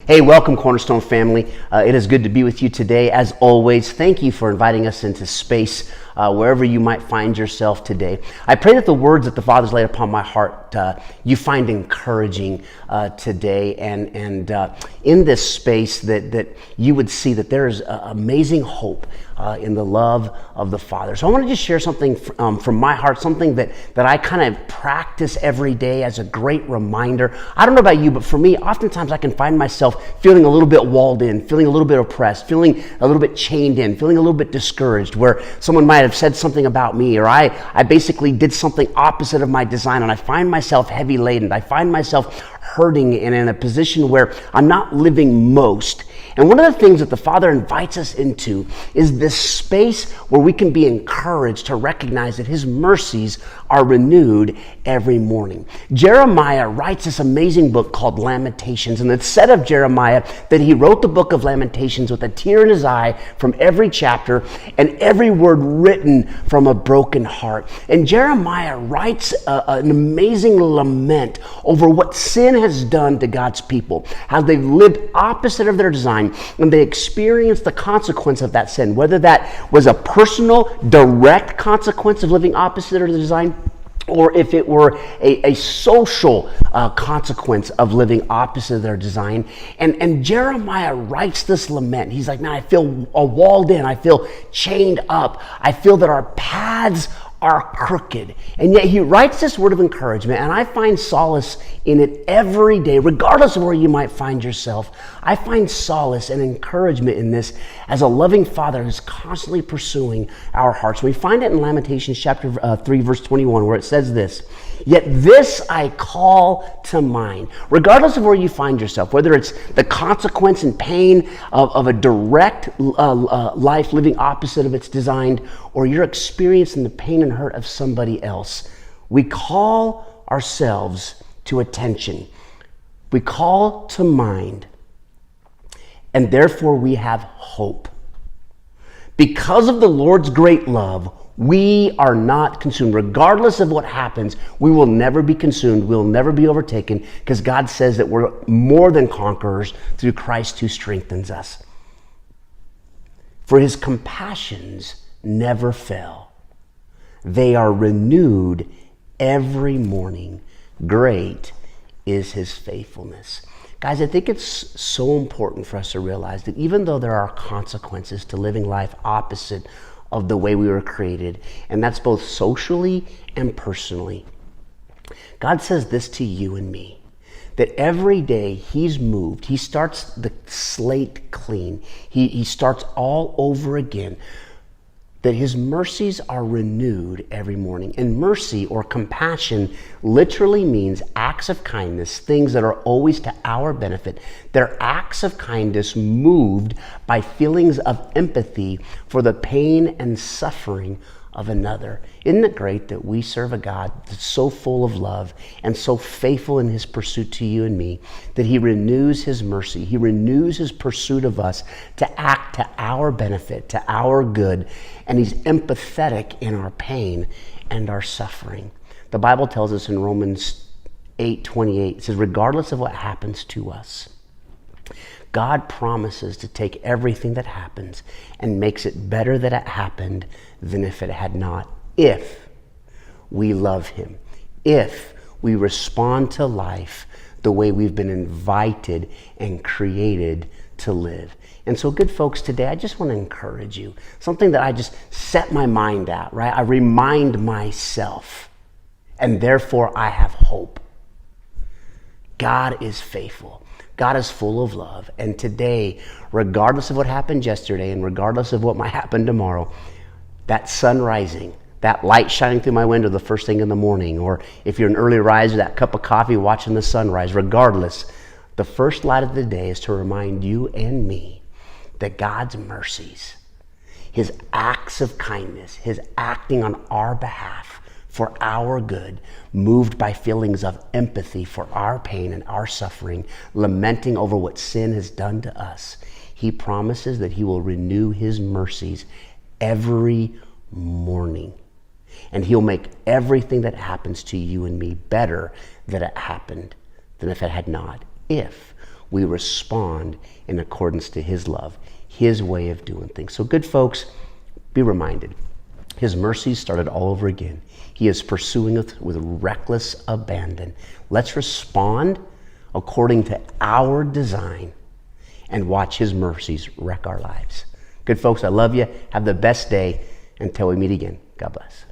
Hey, welcome Cornerstone family. It is good to be with you today. As always, thank you for inviting us into space wherever you might find yourself today. I pray that the words that the Father's laid upon my heart you find encouraging today, and in this space that you would see that there is amazing hope in the love of the Father. So I want to just share something from my heart, something that I kind of practice every day as a great reminder. I don't know about you, but for me, oftentimes I can find myself feeling a little bit walled in, feeling a little bit oppressed, feeling a little bit chained in, feeling a little bit discouraged, where someone might have said something about me, or I basically did something opposite of my design, and I find myself heavy laden. I find myself hurting and in a position where I'm not living most. And one of the things that the Father invites us into is this space where we can be encouraged to recognize that His mercies are renewed every morning. Jeremiah writes this amazing book called Lamentations, and it's said of Jeremiah that he wrote the book of Lamentations with a tear in his eye from every chapter and every word written from a broken heart. And Jeremiah writes an amazing lament over what sin has done to God's people, how they've lived opposite of their design, and they experienced the consequence of that sin, whether that was a personal, direct consequence of living opposite of the design, or if it were a social consequence of living opposite of their design. And Jeremiah writes this lament. He's like, man, I feel walled in. I feel chained up. I feel that our paths are crooked. And yet he writes this word of encouragement, and I find solace in it every day, regardless of where you might find yourself. I find solace and encouragement in this as a loving Father who's constantly pursuing our hearts. We find it in Lamentations chapter 3, verse 21, where it says this: "Yet this I call to mind." Regardless of where you find yourself, whether it's the consequence and pain of a direct life living opposite of its designed, or you're experiencing the pain and hurt of somebody else, we call ourselves to attention. We call to mind, and therefore we have hope. Because of the Lord's great love, we are not consumed. Regardless of what happens, we will never be consumed. We'll never be overtaken, because God says that we're more than conquerors through Christ who strengthens us. For His compassions never fail. They are renewed every morning. Great is His faithfulness. Guys, I think it's so important for us to realize that even though there are consequences to living life opposite of the way we were created, and that's both socially and personally, God says this to you and me, that every day He's moved. He starts the slate clean. He starts all over again. That His mercies are renewed every morning. And mercy or compassion literally means acts of kindness, things that are always to our benefit. They're acts of kindness moved by feelings of empathy for the pain and suffering of another. Isn't it great that we serve a God that's so full of love and so faithful in His pursuit to you and me, that He renews His mercy, He renews His pursuit of us to act to our benefit, to our good, and He's empathetic in our pain and our suffering. The Bible tells us in Romans 8:28, it says, regardless of what happens to us, God promises to take everything that happens and makes it better that it happened than if it had not, if we love Him, if we respond to life the way we've been invited and created to live. And so, good folks, today I just want to encourage you, something that I just set my mind at, right? I remind myself, and therefore I have hope. God is faithful. God is full of love. And today, regardless of what happened yesterday and regardless of what might happen tomorrow, that sun rising, that light shining through my window the first thing in the morning, or if you're an early riser, that cup of coffee watching the sunrise, regardless, the first light of the day is to remind you and me that God's mercies, His acts of kindness, His acting on our behalf, for our good, moved by feelings of empathy for our pain and our suffering, lamenting over what sin has done to us. He promises that He will renew His mercies every morning. And He'll make everything that happens to you and me better than it happened than if it had not, if we respond in accordance to his love, his way of doing things. So good folks, be reminded, his mercies started all over again. He is pursuing us with reckless abandon. Let's respond according to our design and watch his mercies wreck our lives. Good folks, I love you. Have the best day until we meet again. God bless.